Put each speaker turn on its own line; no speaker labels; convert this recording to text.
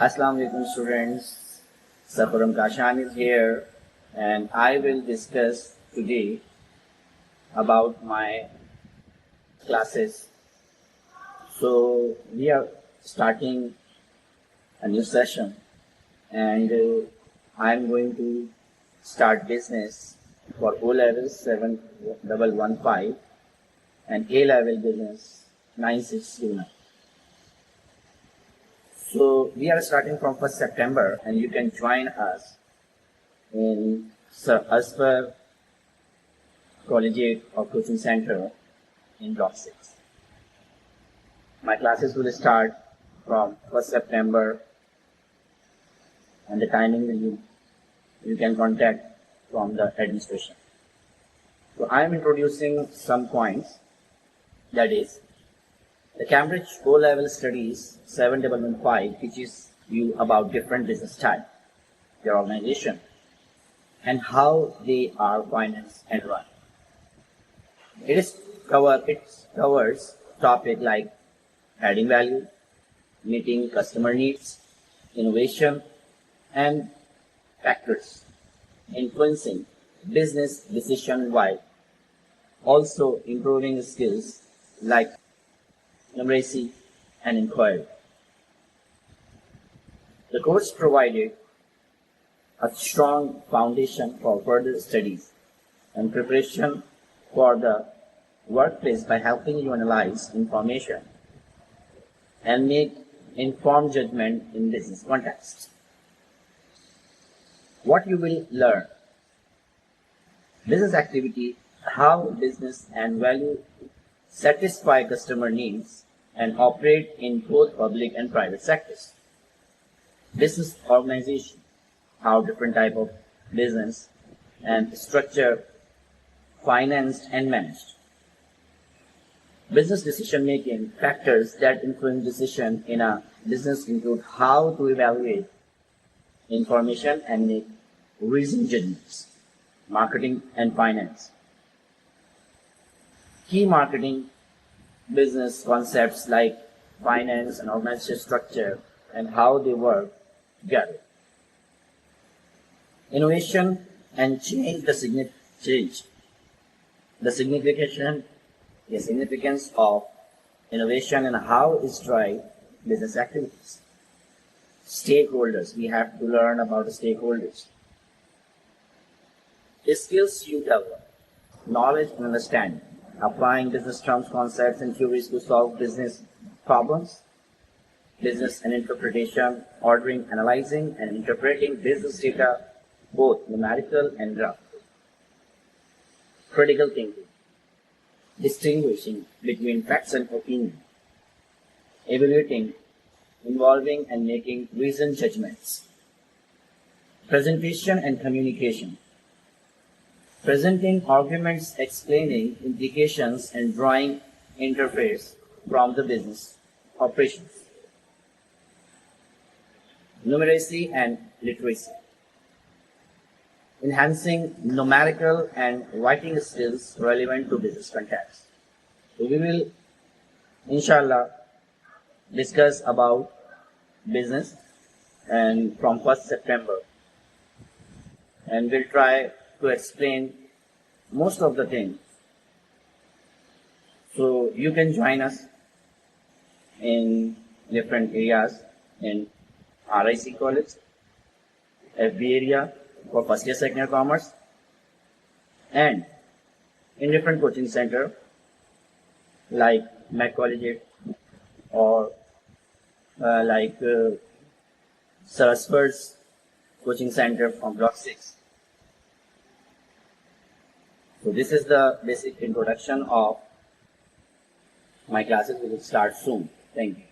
Assalamu alaikum students. SirKhurramKashan is here and I will discuss today about my classes. So we are starting a new session and I am going to start business for O level 7115 and A level business 9629. So we are starting from 1st September and you can join us in SirKhurramKashanOfficial Collegiate or Coaching Center in Block 6. My classes will start from 1st September and the timing you can contact from the administration. So I am introducing some points, that is, the Cambridge O-Level Studies 7115 teaches you about different business types, their organization, and how they are financed and run. It covers topics like adding value, meeting customer needs, innovation, and factors influencing business decision while also improving skills like numeracy and inquiry. The course provided a strong foundation for further studies and preparation for the workplace by helping you analyze information and make informed judgment in business context. What you will learn: business activity, how business and value satisfy customer needs and operate in both public and private sectors. Business organization, how different type of business and structure financed and managed. Business decision making, factors that influence decision in a business include how to evaluate information and make reasoned judgments. Marketing and finance. Key marketing business concepts like finance and organizational structure and how they work together. Innovation and the significance of innovation and how it drives business activities. Stakeholders, we have to learn about the stakeholders. The skills you develop, knowledge and understanding, applying business terms, concepts, and theories to solve business problems, business and interpretation, ordering, analyzing, and interpreting business data, both numerical and graphical. Critical thinking, distinguishing between facts and opinion, evaluating, involving, and making reasoned judgments. Presentation and communication, presenting arguments, explaining implications, and drawing interface from the business operations. Numeracy and literacy, enhancing numerical and writing skills relevant to business context. So we will, inshallah, discuss about business and from 1st September, and we'll try to explain most of the things. So you can join us in different areas in RIC College, FB area for first year, second year commerce, and in different coaching center like Mac Collegiate or like SirKhurramKashanOfficial Coaching Center from Block 6. So this is the basic introduction of my classes. We will start soon. Thank you.